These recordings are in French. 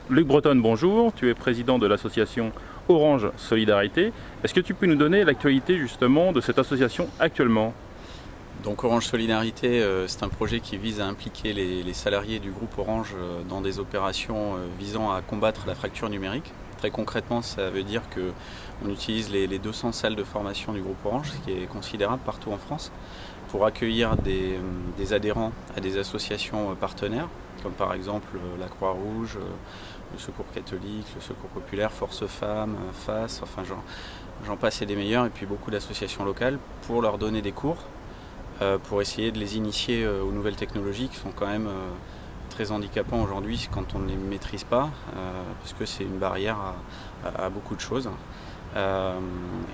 Luc Breton, bonjour. Tu es président de l'association Orange Solidarité. Est-ce que tu peux nous donner l'actualité justement de cette association actuellement? Donc Orange Solidarité, c'est un projet qui vise à impliquer les salariés du groupe Orange dans des opérations visant à combattre la fracture numérique. Très concrètement, ça veut dire qu'on utilise les 200 salles de formation du groupe Orange, ce qui est considérable partout en France, pour accueillir des adhérents à des associations partenaires, comme par exemple la Croix-Rouge, le Secours catholique, le Secours populaire, Force Femmes, FAS, enfin j'en passe et des meilleurs, et puis beaucoup d'associations locales, pour leur donner des cours, pour essayer de les initier aux nouvelles technologies qui sont quand même très handicapants aujourd'hui quand on ne les maîtrise pas, parce que c'est une barrière à beaucoup de choses.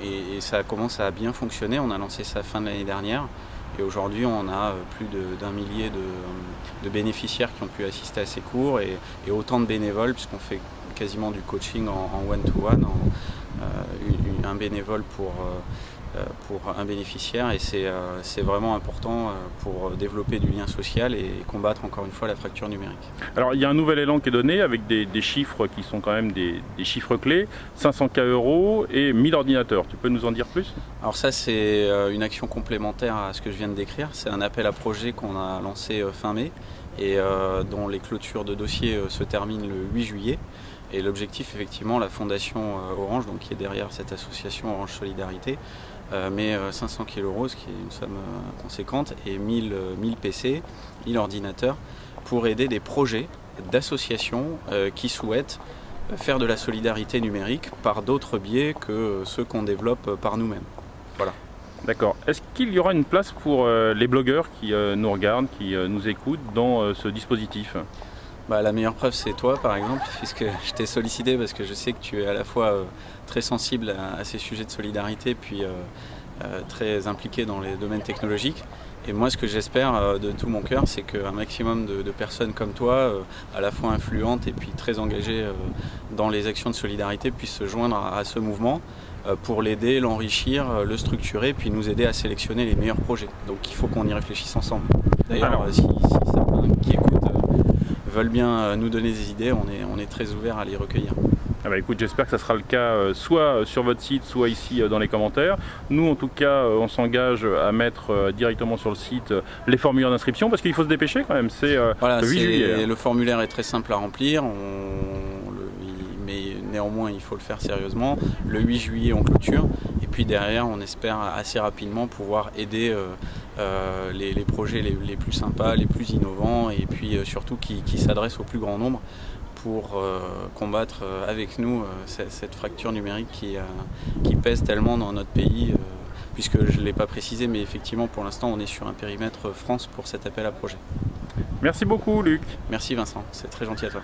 Et ça commence à bien fonctionner. On a lancé ça fin de l'année dernière et aujourd'hui on a plus d'un millier de bénéficiaires qui ont pu assister à ces cours et autant de bénévoles puisqu'on fait quasiment du coaching en one-to-one, un bénévole pour un bénéficiaire, et c'est vraiment important pour développer du lien social et combattre encore une fois la fracture numérique. Alors il y a un nouvel élan qui est donné avec des chiffres qui sont quand même des chiffres clés, 500K € et 1000 ordinateurs. Tu peux nous en dire plus? Alors ça, c'est une action complémentaire à ce que je viens de décrire. C'est un appel à projet qu'on a lancé fin mai et dont les clôtures de dossiers se terminent le 8 juillet. Et l'objectif, effectivement, la fondation Orange, donc qui est derrière cette association Orange Solidarité, met 500 000 €, ce qui est une somme conséquente, et 1000 PC, 1000 ordinateurs, pour aider des projets d'associations qui souhaitent faire de la solidarité numérique par d'autres biais que ceux qu'on développe par nous-mêmes. Voilà. D'accord. Est-ce qu'il y aura une place pour les blogueurs qui nous regardent, qui nous écoutent dans ce dispositif? La meilleure preuve, c'est toi par exemple, puisque je t'ai sollicité parce que je sais que tu es à la fois très sensible à ces sujets de solidarité puis très impliqué dans les domaines technologiques. Et moi, ce que j'espère de tout mon cœur, c'est qu'un maximum de personnes comme toi, à la fois influentes et puis très engagées dans les actions de solidarité, puissent se joindre à ce mouvement pour l'aider, l'enrichir, le structurer, puis nous aider à sélectionner les meilleurs projets. Donc il faut qu'on y réfléchisse ensemble. D'ailleurs, si certains qui écoutent veulent bien nous donner des idées, on est très ouvert à les recueillir. Ah bah écoute, j'espère que ça sera le cas soit sur votre site, soit ici dans les commentaires. Nous, en tout cas, on s'engage à mettre directement sur le site les formulaires d'inscription, parce qu'il faut se dépêcher quand même, c'est voilà, le 8 juillet. Le formulaire est très simple à remplir, mais néanmoins il faut le faire sérieusement. Le 8 juillet on clôture, et puis derrière on espère assez rapidement pouvoir aider les projets les plus sympas, les plus innovants, et puis surtout qui s'adressent au plus grand nombre, pour combattre avec nous cette fracture numérique qui pèse tellement dans notre pays, puisque je ne l'ai pas précisé, mais effectivement pour l'instant on est sur un périmètre France pour cet appel à projet. Merci beaucoup Luc. Merci Vincent, c'est très gentil à toi.